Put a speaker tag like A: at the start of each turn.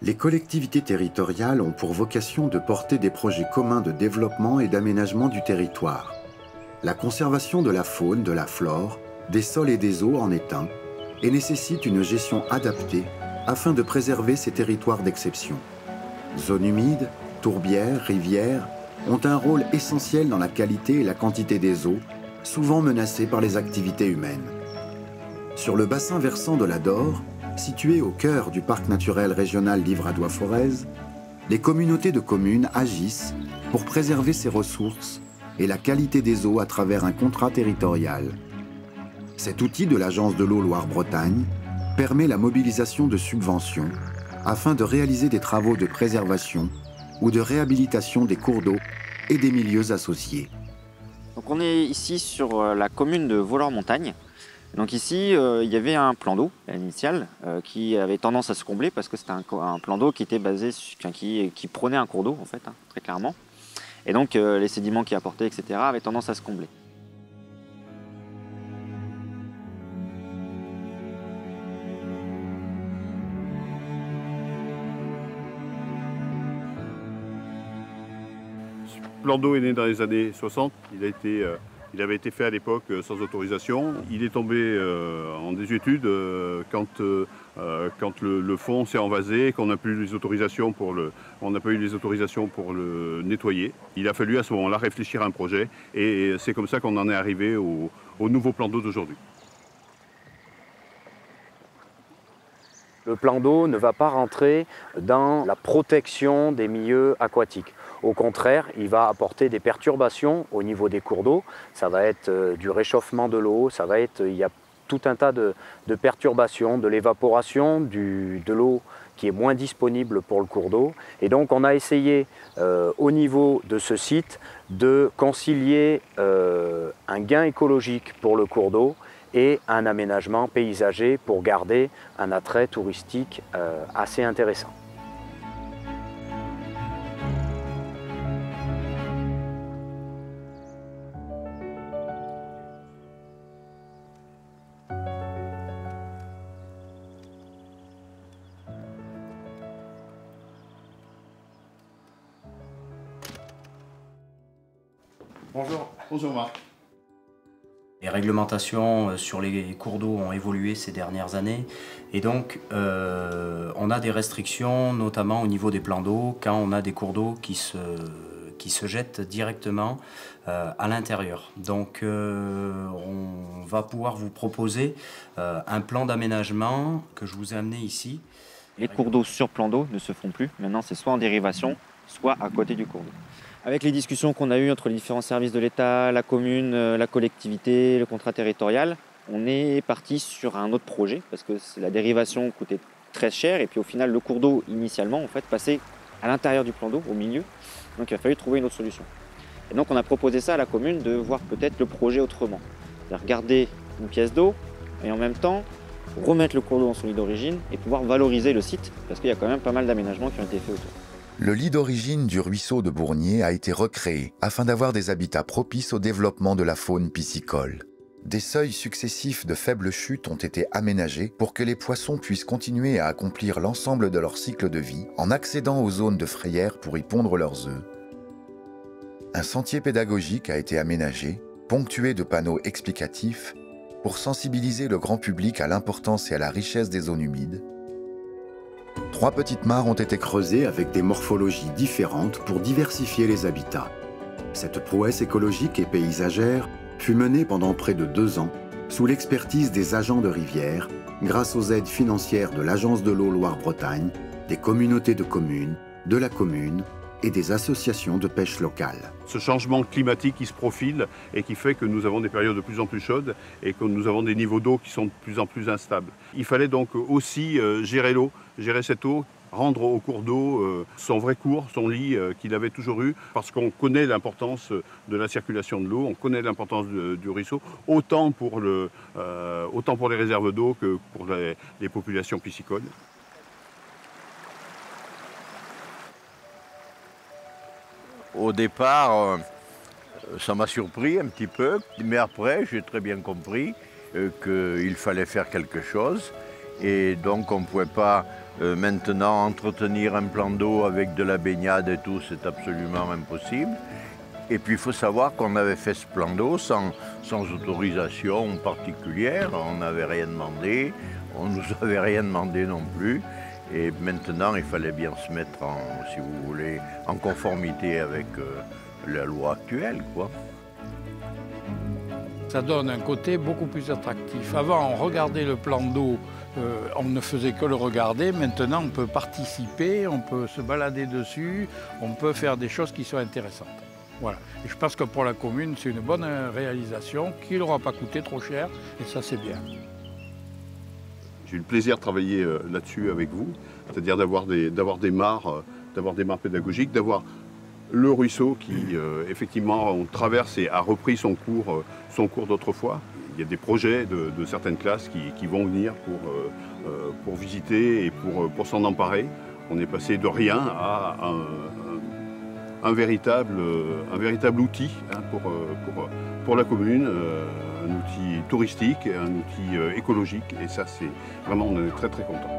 A: Les collectivités territoriales ont pour vocation de porter des projets communs de développement et d'aménagement du territoire. La conservation de la faune, de la flore, des sols et des eaux en est un, et nécessite une gestion adaptée afin de préserver ces territoires d'exception. Zones humides, tourbières, rivières ont un rôle essentiel dans la qualité et la quantité des eaux, souvent menacées par les activités humaines. Sur le bassin versant de la Dore, situé au cœur du parc naturel régional Livradois-Forez, les communautés de communes agissent pour préserver ces ressources et la qualité des eaux à travers un contrat territorial. Cet outil de l'Agence de l'eau Loire-Bretagne permet la mobilisation de subventions afin de réaliser des travaux de préservation ou de réhabilitation des cours d'eau et des milieux associés.
B: Donc on est ici sur la commune de Vaux-Montagne. Donc ici, il y avait un plan d'eau initial qui avait tendance à se combler parce que c'était un plan d'eau qui était basé qui prenait un cours d'eau en fait, hein, très clairement. Et donc les sédiments qui apportaient, etc. avaient tendance à se combler.
C: Le plan d'eau est né dans les années 60. Il avait été fait à l'époque sans autorisation. Il est tombé en désuétude quand le fond s'est envasé, qu'on n'a pas eu les autorisations pour le nettoyer. Il a fallu à ce moment-là réfléchir à un projet et c'est comme ça qu'on en est arrivé au nouveau plan d'eau d'aujourd'hui.
D: Le plan d'eau ne va pas rentrer dans la protection des milieux aquatiques. Au contraire, il va apporter des perturbations au niveau des cours d'eau. Ça va être du réchauffement de l'eau, il y a tout un tas de perturbations, de l'évaporation, de l'eau qui est moins disponible pour le cours d'eau. Et donc on a essayé au niveau de ce site de concilier un gain écologique pour le cours d'eau et un aménagement paysager pour garder un attrait touristique assez intéressant.
C: Bonjour. Bonjour Marc.
E: Les réglementations sur les cours d'eau ont évolué ces dernières années et donc on a des restrictions notamment au niveau des plans d'eau quand on a des cours d'eau qui se jettent directement à l'intérieur. Donc on va pouvoir vous proposer un plan d'aménagement que je vous ai amené ici.
B: Les cours d'eau sur plan d'eau ne se font plus. Maintenant, c'est soit en dérivation, soit à côté du cours d'eau. Avec les discussions qu'on a eues entre les différents services de l'État, la commune, la collectivité, le contrat territorial, on est parti sur un autre projet parce que la dérivation coûtait très cher et puis au final le cours d'eau initialement en fait passait à l'intérieur du plan d'eau, au milieu. Donc il a fallu trouver une autre solution. Et donc on a proposé ça à la commune de voir peut-être le projet autrement. C'est-à-dire garder une pièce d'eau et en même temps remettre le cours d'eau en son lit d'origine et pouvoir valoriser le site parce qu'il y a quand même pas mal d'aménagements qui ont été faits autour.
A: Le lit d'origine du ruisseau de Bournier a été recréé afin d'avoir des habitats propices au développement de la faune piscicole. Des seuils successifs de faibles chutes ont été aménagés pour que les poissons puissent continuer à accomplir l'ensemble de leur cycle de vie en accédant aux zones de frayère pour y pondre leurs œufs. Un sentier pédagogique a été aménagé, ponctué de panneaux explicatifs, pour sensibiliser le grand public à l'importance et à la richesse des zones humides. 3 petites mares ont été creusées avec des morphologies différentes pour diversifier les habitats. Cette prouesse écologique et paysagère fut menée pendant près de 2 ans sous l'expertise des agents de rivière grâce aux aides financières de l'Agence de l'eau Loire-Bretagne, des communautés de communes, de la commune et des associations de pêche locales.
C: Ce changement climatique qui se profile et qui fait que nous avons des périodes de plus en plus chaudes et que nous avons des niveaux d'eau qui sont de plus en plus instables. Il fallait donc aussi gérer l'eau, gérer cette eau, rendre au cours d'eau son vrai cours, son lit qu'il avait toujours eu, parce qu'on connaît l'importance de la circulation de l'eau, on connaît l'importance du ruisseau, autant pour les réserves d'eau que pour les populations piscicoles.
F: Au départ, ça m'a surpris un petit peu, mais après j'ai très bien compris qu'il fallait faire quelque chose Et donc on ne pouvait pas maintenant entretenir un plan d'eau avec de la baignade et tout, c'est absolument impossible. Et puis il faut savoir qu'on avait fait ce plan d'eau sans autorisation particulière, on n'avait rien demandé, on ne nous avait rien demandé non plus. Et maintenant il fallait bien se mettre en, si vous voulez, en conformité avec la loi actuelle, quoi.
G: Ça donne un côté beaucoup plus attractif. Avant, on regardait le plan d'eau, on ne faisait que le regarder. Maintenant, on peut participer, on peut se balader dessus, on peut faire des choses qui sont intéressantes. Voilà. Et je pense que pour la commune, c'est une bonne réalisation qui n'aura pas coûté trop cher, et ça, c'est bien.
C: J'ai eu le plaisir de travailler là-dessus avec vous, c'est-à-dire d'avoir des mares pédagogiques, d'avoir le ruisseau qui, effectivement, on traverse et a repris son cours d'autrefois. Il y a des projets de certaines classes qui vont venir pour visiter et pour s'en emparer. On est passé de rien à un véritable outil hein, pour la commune, un outil touristique, un outil écologique. Et ça, c'est vraiment, on est très très content.